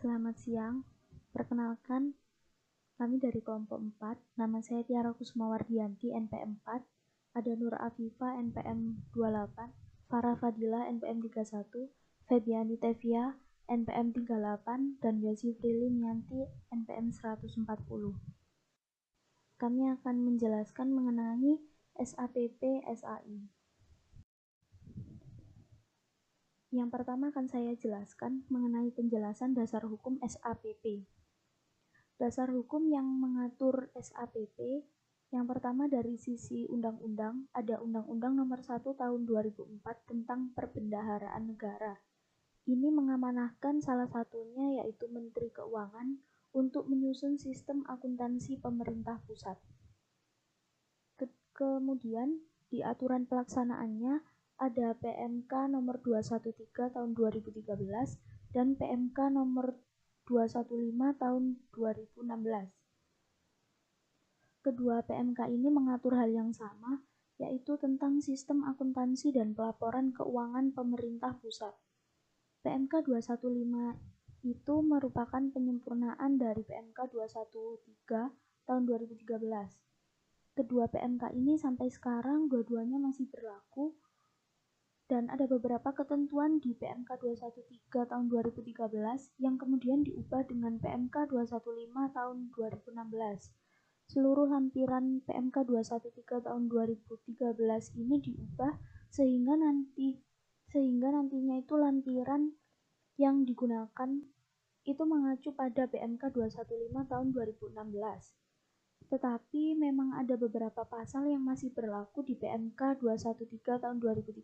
Selamat siang, perkenalkan kami dari kelompok 4, nama saya Tiara Kusmawardianti, NPM 4, ada Nur Afifa, NPM 28, Farah Fadila, NPM 31, Febiani Tevia, NPM 38, dan Yosi Prilly Mianti, NPM 140. Kami akan menjelaskan mengenai SAPP-SAI. Yang pertama akan saya jelaskan mengenai penjelasan dasar hukum SAPP. Dasar hukum yang mengatur SAPP, yang pertama dari sisi undang-undang, ada Undang-Undang Nomor 1 Tahun 2004 tentang Perbendaharaan Negara. Ini mengamanahkan salah satunya yaitu Menteri Keuangan untuk menyusun sistem akuntansi pemerintah pusat. Kemudian di aturan pelaksanaannya ada PMK nomor 213 tahun 2013 dan PMK nomor 215 tahun 2016. Kedua PMK ini mengatur hal yang sama, yaitu tentang sistem akuntansi dan pelaporan keuangan pemerintah pusat. PMK 215 itu merupakan penyempurnaan dari PMK 213 tahun 2013. Kedua PMK ini sampai sekarang dua-duanya masih berlaku dan ada beberapa ketentuan di PMK 213 tahun 2013 yang kemudian diubah dengan PMK 215 tahun 2016. Seluruh lampiran PMK 213 tahun 2013 ini diubah sehingga nantinya itu lampiran yang digunakan itu mengacu pada PMK 215 tahun 2016. Tetapi memang ada beberapa pasal yang masih berlaku di PMK 213 tahun 2013.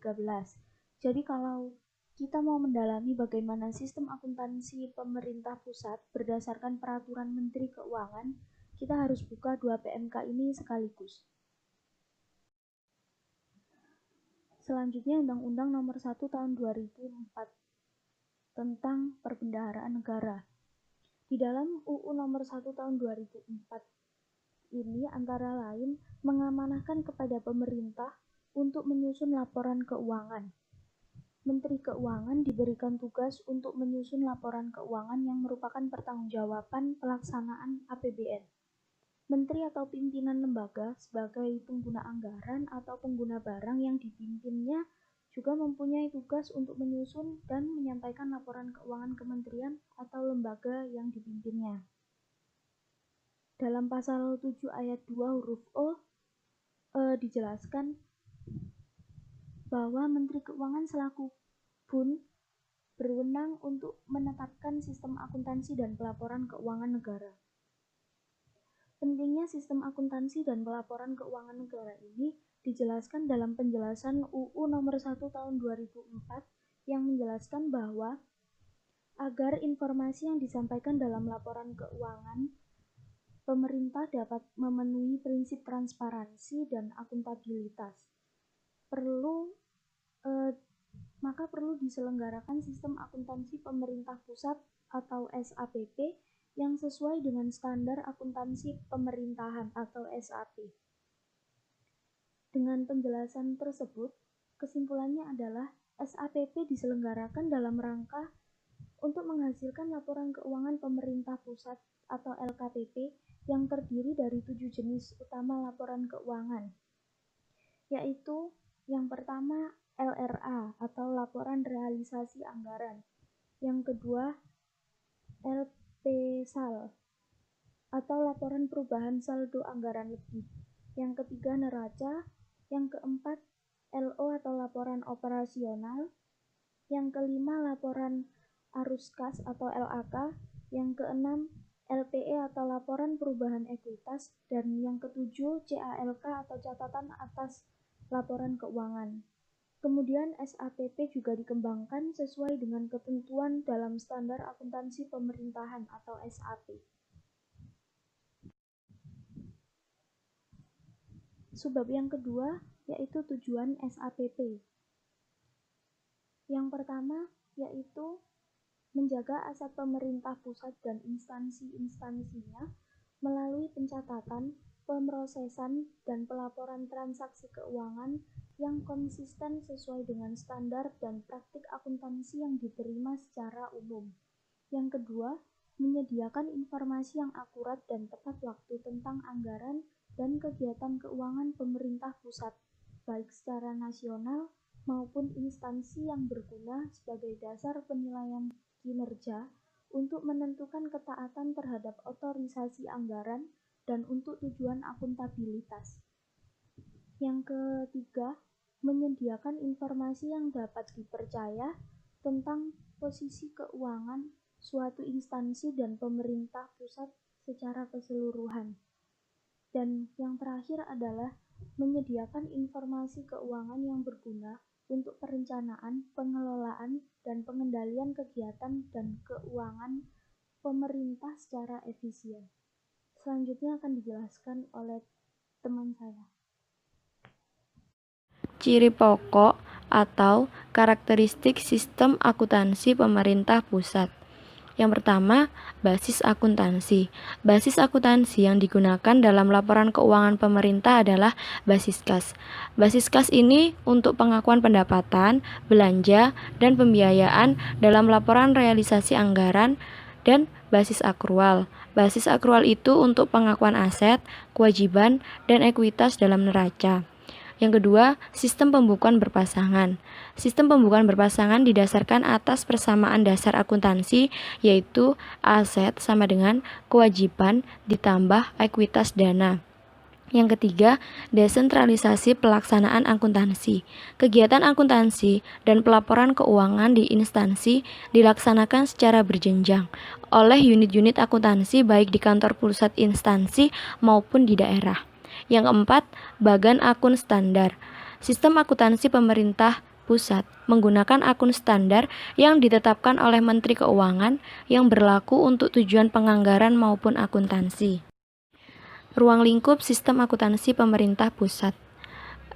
Jadi kalau kita mau mendalami bagaimana sistem akuntansi pemerintah pusat berdasarkan peraturan Menteri Keuangan, kita harus buka dua PMK ini sekaligus. Selanjutnya Undang-Undang Nomor 1 Tahun 2004 tentang Perbendaharaan Negara. Di dalam UU Nomor 1 Tahun 2004 ini antara lain mengamanahkan kepada pemerintah untuk menyusun laporan keuangan. Menteri Keuangan diberikan tugas untuk menyusun laporan keuangan yang merupakan pertanggungjawaban pelaksanaan APBN. Menteri atau pimpinan lembaga sebagai pengguna anggaran atau pengguna barang yang dipimpinnya juga mempunyai tugas untuk menyusun dan menyampaikan laporan keuangan kementerian atau lembaga yang dipimpinnya. Dalam pasal 7 ayat 2 huruf O dijelaskan bahwa Menteri Keuangan selaku BUN berwenang untuk menetapkan sistem akuntansi dan pelaporan keuangan negara. Pentingnya sistem akuntansi dan pelaporan keuangan negara ini dijelaskan dalam penjelasan UU Nomor 1 Tahun 2004 yang menjelaskan bahwa agar informasi yang disampaikan dalam laporan keuangan pemerintah dapat memenuhi prinsip transparansi dan akuntabilitas. Maka perlu diselenggarakan sistem akuntansi pemerintah pusat atau SAPP yang sesuai dengan standar akuntansi pemerintahan atau SAP. Dengan penjelasan tersebut, kesimpulannya adalah SAPP diselenggarakan dalam rangka untuk menghasilkan laporan keuangan pemerintah pusat atau LKPP yang terdiri dari 7 jenis utama laporan keuangan, yaitu yang pertama LRA atau laporan realisasi anggaran, yang kedua LPSAL atau laporan perubahan saldo anggaran lebih, yang ketiga neraca, yang keempat LO atau laporan operasional, yang kelima laporan arus kas atau LAK, yang keenam LPE atau laporan perubahan ekuitas, dan yang ketujuh CALK atau catatan atas laporan keuangan. Kemudian SAPP juga dikembangkan sesuai dengan ketentuan dalam standar akuntansi pemerintahan atau SAP. Subbab yang kedua yaitu tujuan SAPP. Yang pertama yaitu menjaga aset pemerintah pusat dan instansi-instansinya melalui pencatatan, pemrosesan, dan pelaporan transaksi keuangan yang konsisten sesuai dengan standar dan praktik akuntansi yang diterima secara umum. Yang kedua, menyediakan informasi yang akurat dan tepat waktu tentang anggaran dan kegiatan keuangan pemerintah pusat, baik secara nasional maupun instansi yang berguna sebagai dasar penilaian kinerja untuk menentukan ketaatan terhadap otorisasi anggaran dan untuk tujuan akuntabilitas. Yang ketiga, menyediakan informasi yang dapat dipercaya tentang posisi keuangan suatu instansi dan pemerintah pusat secara keseluruhan. Dan yang terakhir adalah menyediakan informasi keuangan yang berguna untuk perencanaan, pengelolaan, dan pengendalian kegiatan dan keuangan pemerintah secara efisien. Selanjutnya akan dijelaskan oleh teman saya. Ciri pokok atau karakteristik sistem akuntansi pemerintah pusat. Yang pertama, basis akuntansi. Basis akuntansi yang digunakan dalam laporan keuangan pemerintah adalah basis kas. Basis kas ini untuk pengakuan pendapatan, belanja, dan pembiayaan dalam laporan realisasi anggaran, dan basis akrual. Basis akrual itu untuk pengakuan aset, kewajiban, dan ekuitas dalam neraca. Yang kedua, sistem pembukuan berpasangan. Sistem pembukuan berpasangan didasarkan atas persamaan dasar akuntansi, yaitu aset sama dengan kewajiban ditambah ekuitas dana. Yang ketiga, desentralisasi pelaksanaan akuntansi. Kegiatan akuntansi dan pelaporan keuangan di instansi dilaksanakan secara berjenjang oleh unit-unit akuntansi baik di kantor pusat instansi maupun di daerah. Yang keempat, bagan akun standar. Sistem akuntansi pemerintah pusat menggunakan akun standar yang ditetapkan oleh Menteri Keuangan yang berlaku untuk tujuan penganggaran maupun akuntansi. Ruang lingkup sistem akuntansi pemerintah pusat.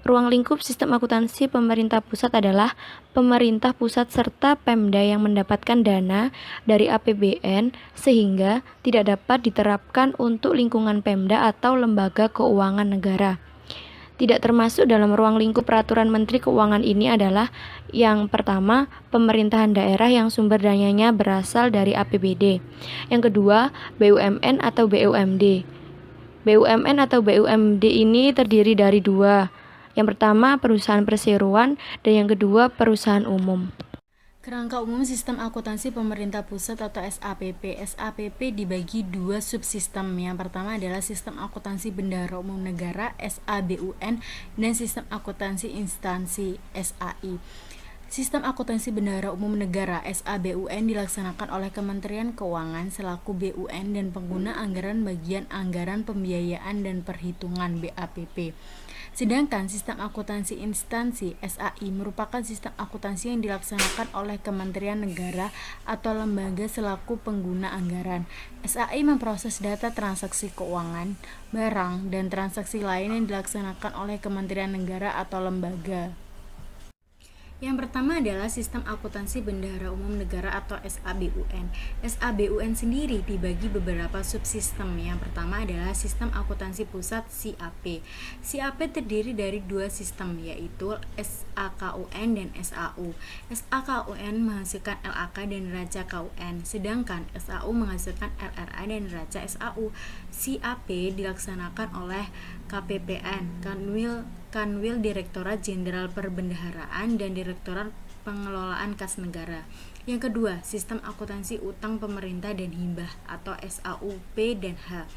Ruang lingkup sistem akuntansi pemerintah pusat adalah pemerintah pusat serta Pemda yang mendapatkan dana dari APBN sehingga tidak dapat diterapkan untuk lingkungan Pemda atau lembaga keuangan negara. Tidak termasuk dalam ruang lingkup peraturan Menteri Keuangan ini adalah yang pertama, pemerintahan daerah yang sumber dananya berasal dari APBD. Yang kedua, BUMN atau BUMD. BUMN atau BUMD ini terdiri dari dua. Yang pertama, perusahaan perseroan, dan yang kedua, perusahaan umum. Kerangka umum sistem akuntansi pemerintah pusat atau SAPP. SAPP dibagi dua subsistem. Yang pertama adalah sistem akuntansi bendahara umum negara (SABUN) dan sistem akuntansi instansi (SAI). Sistem akuntansi bendahara umum negara (SABUN) dilaksanakan oleh Kementerian Keuangan selaku BUN dan pengguna anggaran bagian anggaran pembiayaan dan perhitungan (BAPP). Sedangkan sistem akuntansi instansi (SAI) merupakan sistem akuntansi yang dilaksanakan oleh Kementerian Negara atau lembaga selaku pengguna anggaran. SAI memproses data transaksi keuangan, barang, dan transaksi lain yang dilaksanakan oleh Kementerian Negara atau lembaga. Yang pertama adalah sistem akuntansi bendahara umum negara atau SABUN. SABUN sendiri dibagi beberapa subsistem. Yang pertama adalah sistem akuntansi pusat (SIAP). SIAP terdiri dari dua sistem, yaitu SAKUN dan SAU. SAKUN menghasilkan LAK dan neraca KUN, sedangkan SAU menghasilkan LRA dan neraca SAU. SIAP dilaksanakan oleh KPPN, Kanwil Direktorat Jenderal Perbendaharaan dan Direktorat Pengelolaan Kas Negara. Yang kedua, sistem akuntansi utang pemerintah dan hibah atau SAUP dan H.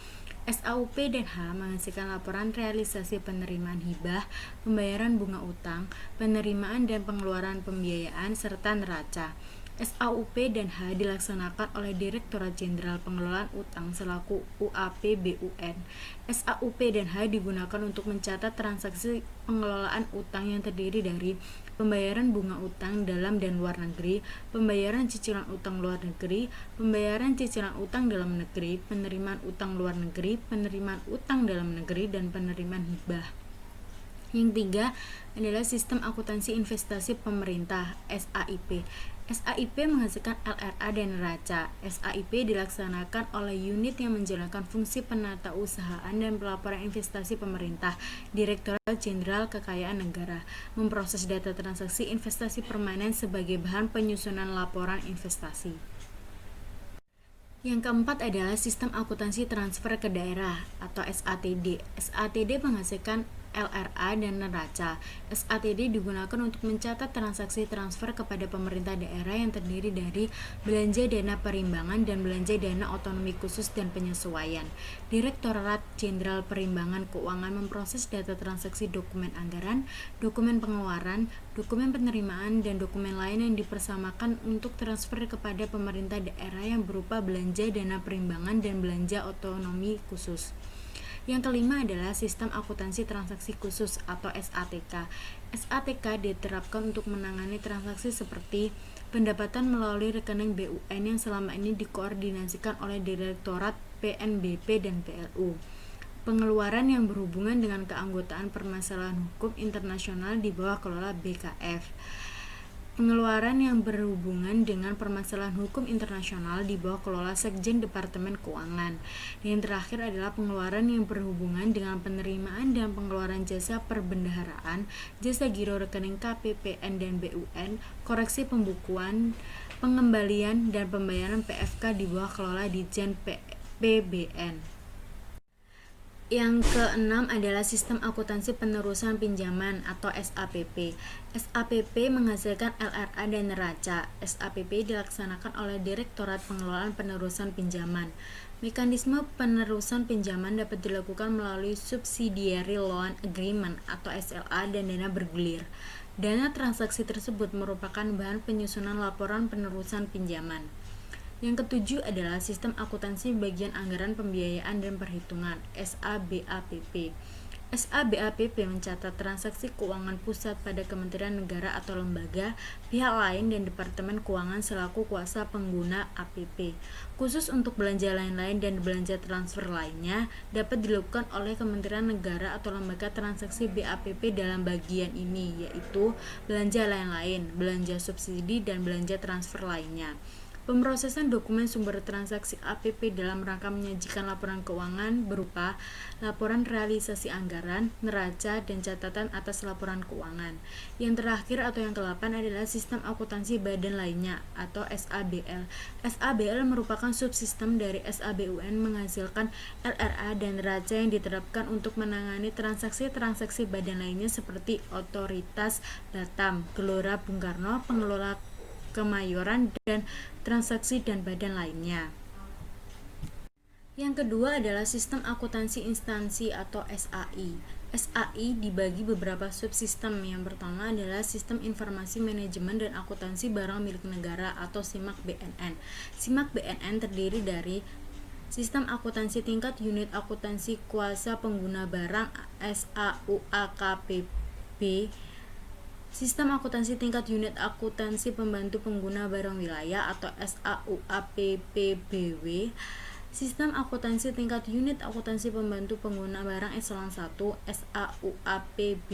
SAUP dan H menghasilkan laporan realisasi penerimaan hibah, pembayaran bunga utang, penerimaan dan pengeluaran pembiayaan, serta neraca. SAUP dan H dilaksanakan oleh Direktorat Jenderal Pengelolaan Utang selaku UAP BUN. SAUP dan H digunakan untuk mencatat transaksi pengelolaan utang yang terdiri dari pembayaran bunga utang dalam dan luar negeri, pembayaran cicilan utang luar negeri, pembayaran cicilan utang dalam negeri, penerimaan utang luar negeri, penerimaan utang dalam negeri, dan penerimaan hibah. Yang tiga adalah sistem akuntansi investasi pemerintah (SAIP). SAIP menghasilkan LRA dan neraca. SAIP dilaksanakan oleh unit yang menjalankan fungsi penatausahaan dan pelaporan investasi pemerintah, Direktorat Jenderal Kekayaan Negara, memproses data transaksi investasi permanen sebagai bahan penyusunan laporan investasi. Yang keempat adalah sistem akuntansi transfer ke daerah atau SATD. SATD menghasilkan LRA dan neraca. SATD digunakan untuk mencatat transaksi transfer kepada pemerintah daerah yang terdiri dari belanja dana perimbangan dan belanja dana otonomi khusus dan penyesuaian. Direktorat Jenderal Perimbangan Keuangan memproses data transaksi dokumen anggaran, dokumen pengeluaran, dokumen penerimaan, dan dokumen lain yang dipersamakan untuk transfer kepada pemerintah daerah yang berupa belanja dana perimbangan dan belanja otonomi khusus. Yang kelima adalah sistem akuntansi transaksi khusus atau SATK. SATK diterapkan untuk menangani transaksi seperti pendapatan melalui rekening BUN yang selama ini dikoordinasikan oleh Direktorat PNBP dan PLU. Pengeluaran yang berhubungan dengan keanggotaan permasalahan hukum internasional di bawah kelola BKF. Pengeluaran yang berhubungan dengan permasalahan hukum internasional di bawah kelola Sekjen Departemen Keuangan. Dan yang terakhir adalah pengeluaran yang berhubungan dengan penerimaan dan pengeluaran jasa perbendaharaan, jasa giro rekening KPPN dan BUN, koreksi pembukuan, pengembalian, dan pembayaran PFK di bawah kelola Ditjen PBN. Yang keenam adalah sistem akuntansi penerusan pinjaman atau SAPP. SAPP menghasilkan LRA dan neraca. SAPP dilaksanakan oleh Direktorat Pengelolaan Penerusan Pinjaman. Mekanisme penerusan pinjaman dapat dilakukan melalui Subsidiary Loan Agreement atau SLA dan dana bergulir. Dana transaksi tersebut merupakan bahan penyusunan laporan penerusan pinjaman. Yang ketujuh adalah sistem akuntansi bagian anggaran pembiayaan dan perhitungan SABAPP. SABAPP mencatat transaksi keuangan pusat pada kementerian negara atau lembaga, pihak lain, dan departemen keuangan selaku kuasa pengguna APP. Khusus untuk belanja lain-lain dan belanja transfer lainnya dapat dilakukan oleh kementerian negara atau lembaga transaksi BAPP dalam bagian ini, yaitu belanja lain-lain, belanja subsidi, dan belanja transfer lainnya. Pemrosesan dokumen sumber transaksi APP dalam rangka menyajikan laporan keuangan berupa laporan realisasi anggaran, neraca, dan catatan atas laporan keuangan. Yang terakhir atau yang ke-8 adalah sistem akuntansi badan lainnya atau SABL. SABL merupakan subsistem dari SABUN menghasilkan LRA dan neraca yang diterapkan untuk menangani transaksi-transaksi badan lainnya seperti Otoritas Batam, Gelora Bung Karno, Pengelola Kemayoran, dan transaksi dan badan lainnya. Yang kedua adalah sistem akuntansi instansi atau SAI. SAI dibagi beberapa subsistem. Yang pertama adalah sistem informasi manajemen dan akuntansi barang milik negara atau SIMAK BNN. SIMAK BNN terdiri dari sistem akuntansi tingkat unit akuntansi kuasa pengguna barang SAUAKPB, sistem akuntansi tingkat unit akuntansi pembantu pengguna barang wilayah atau SAUAPPBW, sistem akuntansi tingkat unit akuntansi pembantu pengguna barang eselon 1 SAUAPBBE1,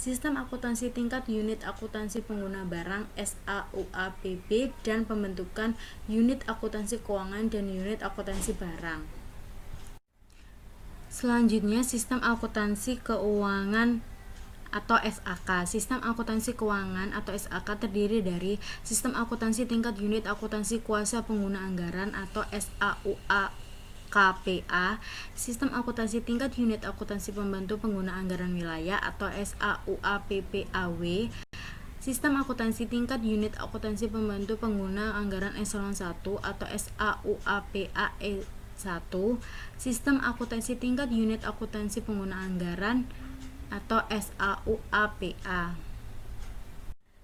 sistem akuntansi tingkat unit akuntansi pengguna barang SAUAPB, dan pembentukan unit akuntansi keuangan dan unit akuntansi barang. Selanjutnya, sistem akuntansi keuangan atau SAK. Sistem akuntansi keuangan atau SAK terdiri dari sistem akuntansi tingkat unit akuntansi kuasa pengguna anggaran atau SAUAKPA, sistem akuntansi tingkat unit akuntansi pembantu pengguna anggaran wilayah atau SAUAPPAW, sistem akuntansi tingkat unit akuntansi pembantu pengguna anggaran eselon 1 atau SAUAPAE1, sistem akuntansi tingkat unit akuntansi pengguna anggaran atau SAUAPA.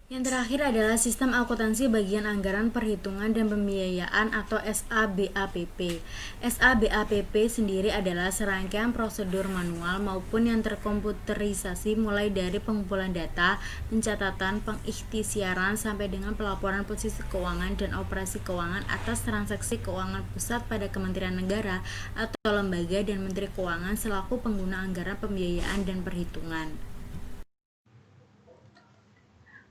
Yang terakhir adalah sistem akuntansi bagian anggaran perhitungan dan pembiayaan atau SABAPP. SABAPP sendiri adalah serangkaian prosedur manual maupun yang terkomputerisasi mulai dari pengumpulan data, pencatatan, pengikhtisaran sampai dengan pelaporan posisi keuangan dan operasi keuangan atas transaksi keuangan pusat pada kementerian negara atau lembaga dan menteri keuangan selaku pengguna anggaran pembiayaan dan perhitungan.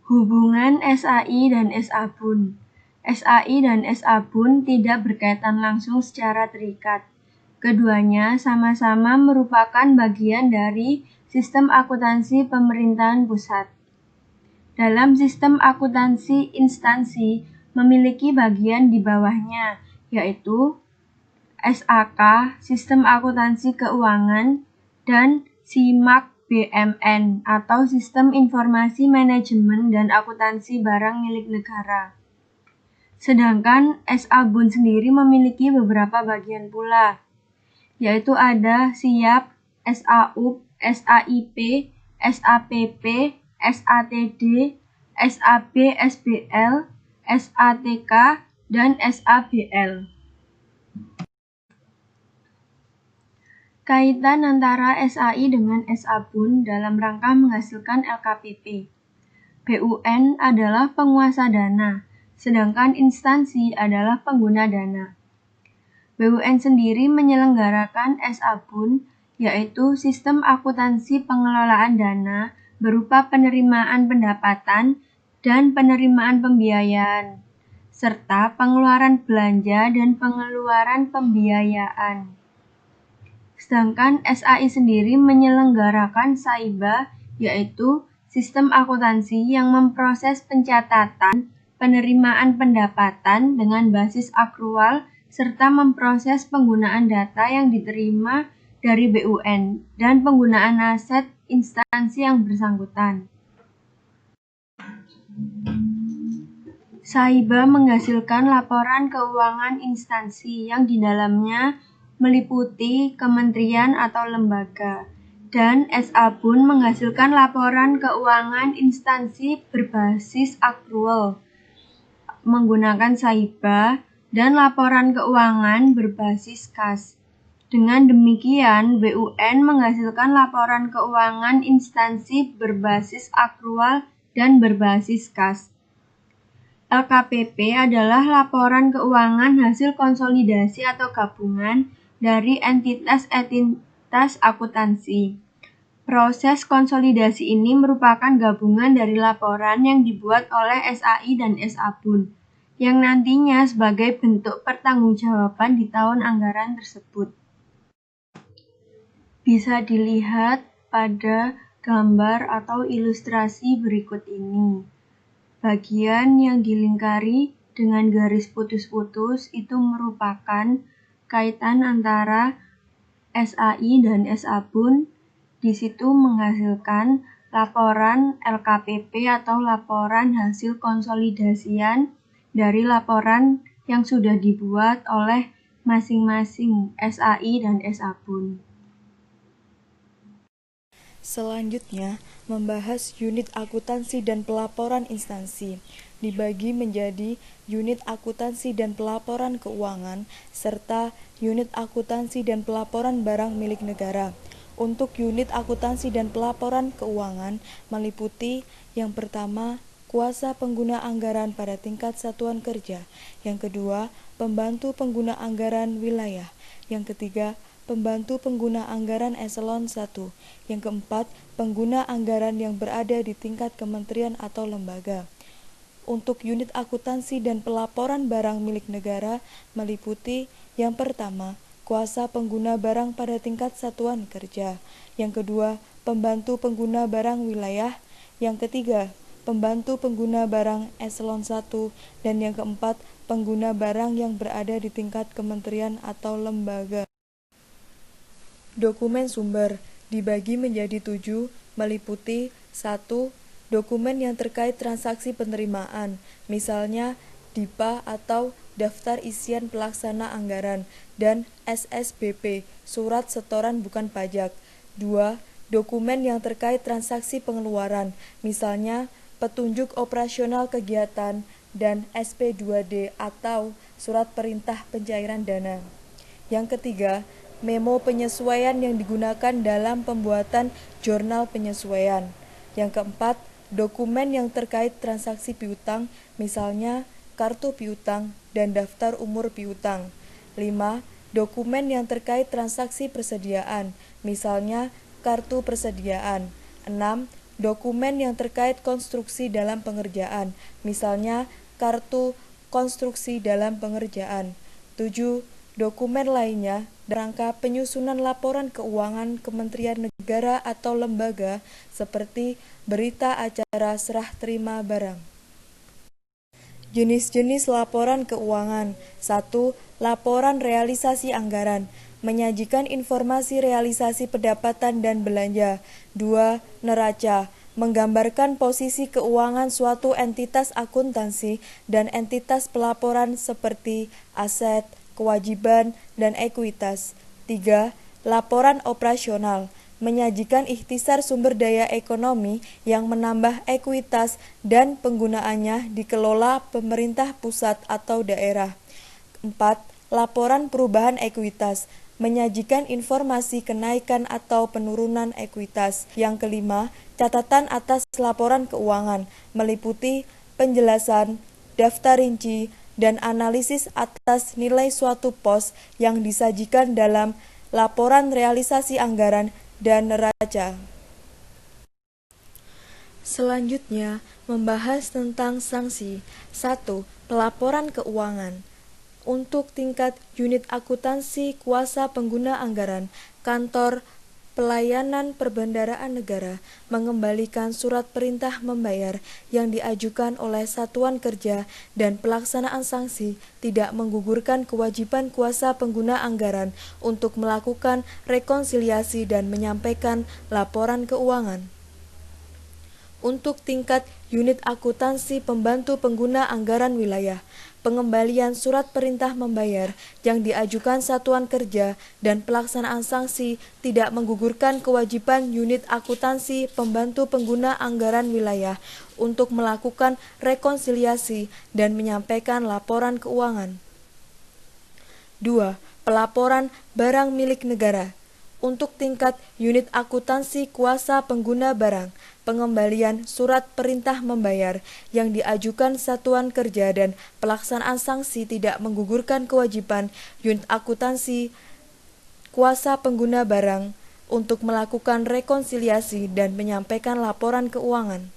Hubungan SAI dan SABUN. SAI dan SABUN tidak berkaitan langsung secara terikat. Keduanya sama-sama merupakan bagian dari sistem akuntansi pemerintahan pusat. Dalam sistem akuntansi instansi, memiliki bagian di bawahnya, yaitu SAK, Sistem Akuntansi Keuangan, dan SIMAK BMN atau Sistem Informasi Manajemen dan Akuntansi Barang Milik Negara. Sedangkan SA-BUN sendiri memiliki beberapa bagian pula, yaitu ada SIAP, SAUP, SAIP, SAPP, SATD, SAB, SBL, SATK, dan SABL. Kaitan antara SAI dengan SA-BUN dalam rangka menghasilkan LKPP. BUN adalah penguasa dana, sedangkan instansi adalah pengguna dana. BUN sendiri menyelenggarakan SA-BUN, yaitu sistem akuntansi pengelolaan dana berupa penerimaan pendapatan dan penerimaan pembiayaan, serta pengeluaran belanja dan pengeluaran pembiayaan. Sedangkan SAI sendiri menyelenggarakan SAIBA, yaitu sistem akuntansi yang memproses pencatatan penerimaan pendapatan dengan basis akrual serta memproses penggunaan data yang diterima dari BUN dan penggunaan aset instansi yang bersangkutan. SAIBA menghasilkan laporan keuangan instansi yang di dalamnya meliputi kementerian atau lembaga, dan SA-BUN menghasilkan laporan keuangan instansi berbasis akrual menggunakan SAIBA dan laporan keuangan berbasis kas. Dengan demikian, BUN menghasilkan laporan keuangan instansi berbasis akrual dan berbasis kas. LKPP adalah laporan keuangan hasil konsolidasi atau gabungan dari entitas akuntansi. Proses konsolidasi ini merupakan gabungan dari laporan yang dibuat oleh SAI dan SA-BUN, yang nantinya sebagai bentuk pertanggungjawaban di tahun anggaran tersebut. Bisa dilihat pada gambar atau ilustrasi berikut ini. Bagian yang dilingkari dengan garis putus-putus itu merupakan kaitan antara SAI dan SA-BUN. Di situ menghasilkan laporan LKPP atau laporan hasil konsolidasian dari laporan yang sudah dibuat oleh masing-masing SAI dan SA-BUN. Selanjutnya, membahas unit akuntansi dan pelaporan instansi, dibagi menjadi unit akuntansi dan pelaporan keuangan, serta unit akuntansi dan pelaporan barang milik negara. Untuk unit akuntansi dan pelaporan keuangan meliputi yang pertama, kuasa pengguna anggaran pada tingkat satuan kerja, yang kedua, pembantu pengguna anggaran wilayah, yang ketiga, pembantu pengguna anggaran eselon 1, yang keempat, pengguna anggaran yang berada di tingkat kementerian atau lembaga. Untuk unit akuntansi dan pelaporan barang milik negara meliputi yang pertama, kuasa pengguna barang pada tingkat satuan kerja, yang kedua, pembantu pengguna barang wilayah, yang ketiga, pembantu pengguna barang eselon 1, dan yang keempat, pengguna barang yang berada di tingkat kementerian atau lembaga. Dokumen sumber dibagi menjadi 7, meliputi 1. Dokumen yang terkait transaksi penerimaan, misalnya DIPA atau Daftar Isian Pelaksana Anggaran, dan SSBP, Surat Setoran Bukan Pajak. 2. Dokumen yang terkait transaksi pengeluaran, misalnya Petunjuk Operasional Kegiatan, dan SP2D atau Surat Perintah Pencairan Dana. Yang ketiga, memo penyesuaian yang digunakan dalam pembuatan jurnal penyesuaian. Yang keempat, dokumen yang terkait transaksi piutang, misalnya kartu piutang dan daftar umur piutang. 5. Dokumen yang terkait transaksi persediaan, misalnya kartu persediaan. 6. Dokumen yang terkait konstruksi dalam pengerjaan, misalnya kartu konstruksi dalam pengerjaan. 7. Dokumen lainnya rangka penyusunan laporan keuangan Kementerian Negara atau lembaga seperti berita acara serah terima barang. Jenis-jenis laporan keuangan. 1. Laporan realisasi anggaran. Menyajikan informasi realisasi pendapatan dan belanja. 2. Neraca. Menggambarkan posisi keuangan suatu entitas akuntansi dan entitas pelaporan seperti aset, kewajiban, dan ekuitas. 3. Laporan operasional. Menyajikan ikhtisar sumber daya ekonomi yang menambah ekuitas dan penggunaannya dikelola pemerintah pusat atau daerah. 4. Laporan perubahan ekuitas. Menyajikan informasi kenaikan atau penurunan ekuitas. Yang kelima, catatan atas laporan keuangan, meliputi penjelasan, daftar rinci, dan analisis atas nilai suatu pos yang disajikan dalam laporan realisasi anggaran dan neraca. Selanjutnya, membahas tentang sanksi. 1. Pelaporan keuangan. Untuk tingkat unit akuntansi kuasa pengguna anggaran, kantor pelayanan perbendaharaan negara mengembalikan surat perintah membayar yang diajukan oleh satuan kerja dan pelaksanaan sanksi tidak menggugurkan kewajiban kuasa pengguna anggaran untuk melakukan rekonsiliasi dan menyampaikan laporan keuangan. Untuk tingkat unit akuntansi pembantu pengguna anggaran wilayah, pengembalian surat perintah membayar yang diajukan satuan kerja dan pelaksanaan sanksi tidak menggugurkan kewajiban unit akuntansi pembantu pengguna anggaran wilayah untuk melakukan rekonsiliasi dan menyampaikan laporan keuangan. 2. Pelaporan barang milik negara. Untuk tingkat unit akuntansi kuasa pengguna barang, pengembalian surat perintah membayar yang diajukan satuan kerja dan pelaksanaan sanksi tidak menggugurkan kewajiban unit akuntansi kuasa pengguna barang untuk melakukan rekonsiliasi dan menyampaikan laporan keuangan.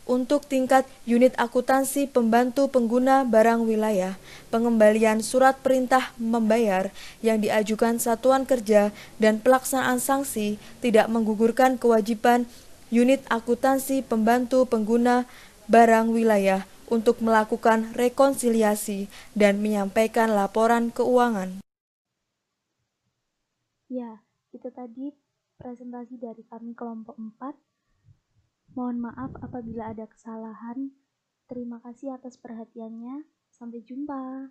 Untuk tingkat unit akuntansi pembantu pengguna barang wilayah, pengembalian surat perintah membayar yang diajukan satuan kerja dan pelaksanaan sanksi tidak menggugurkan kewajiban unit akuntansi pembantu pengguna barang wilayah untuk melakukan rekonsiliasi dan menyampaikan laporan keuangan. Ya, itu tadi presentasi dari kami kelompok 4. Mohon maaf apabila ada kesalahan. Terima kasih atas perhatiannya. Sampai jumpa.